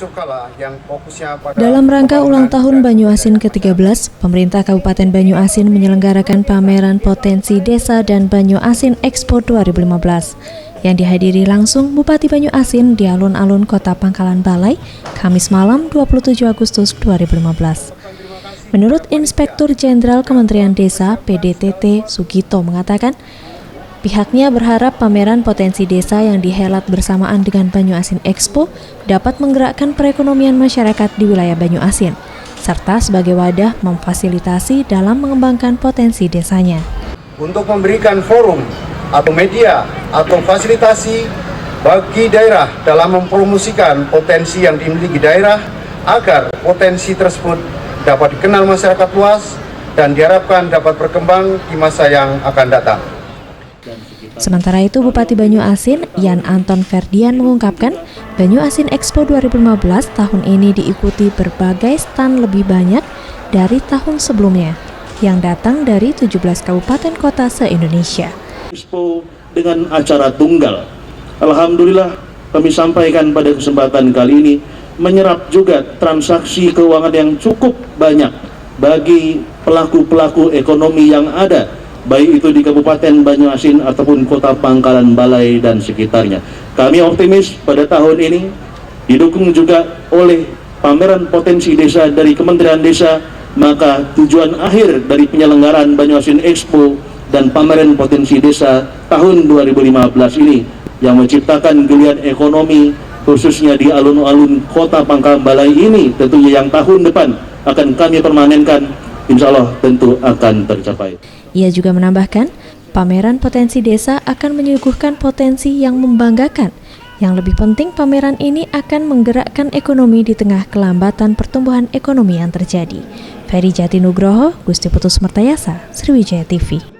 Yusuf Kala yang fokusnya pada dalam rangka ulang tahun Banyuasin ke-13, pemerintah Kabupaten Banyuasin menyelenggarakan pameran potensi desa dan Banyuasin Expo 2015 yang dihadiri langsung Bupati Banyuasin di alun-alun Kota Pangkalan Balai, Kamis malam 27 Agustus 2015. Menurut Inspektur Jenderal Kementerian Desa (PDTT) Sugito mengatakan, pihaknya berharap pameran potensi desa yang dihelat bersamaan dengan Banyuasin Expo dapat menggerakkan perekonomian masyarakat di wilayah Banyuasin, serta sebagai wadah memfasilitasi dalam mengembangkan potensi desanya. Untuk memberikan forum atau media atau fasilitasi bagi daerah dalam mempromosikan potensi yang dimiliki daerah agar potensi tersebut dapat dikenal masyarakat luas dan diharapkan dapat berkembang di masa yang akan datang. Sementara itu, Bupati Banyuasin, Yan Anton Ferdian mengungkapkan, Banyuasin Expo 2015 tahun ini diikuti berbagai stand lebih banyak dari tahun sebelumnya, yang datang dari 17 kabupaten kota se-Indonesia. Expo dengan acara tunggal. Alhamdulillah, kami sampaikan pada kesempatan kali ini, menyerap juga transaksi keuangan yang cukup banyak bagi pelaku-pelaku ekonomi yang ada, baik itu di Kabupaten Banyuasin ataupun Kota Pangkalan Balai dan sekitarnya. Kami optimis pada tahun ini didukung juga oleh pameran potensi desa dari Kementerian Desa, maka tujuan akhir dari penyelenggaraan Banyuasin Expo dan pameran potensi desa tahun 2015 ini yang menciptakan geliat ekonomi khususnya di alun-alun Kota Pangkalan Balai ini tentunya yang tahun depan akan kami permanenkan, insya Allah tentu akan tercapai. Ia juga menambahkan, pameran potensi desa akan menyuguhkan potensi yang membanggakan. Yang lebih penting, pameran ini akan menggerakkan ekonomi di tengah kelambatan pertumbuhan ekonomi yang terjadi. Ferry Jati Nugroho, Gusti Putus Mertayasa, Sriwijaya TV.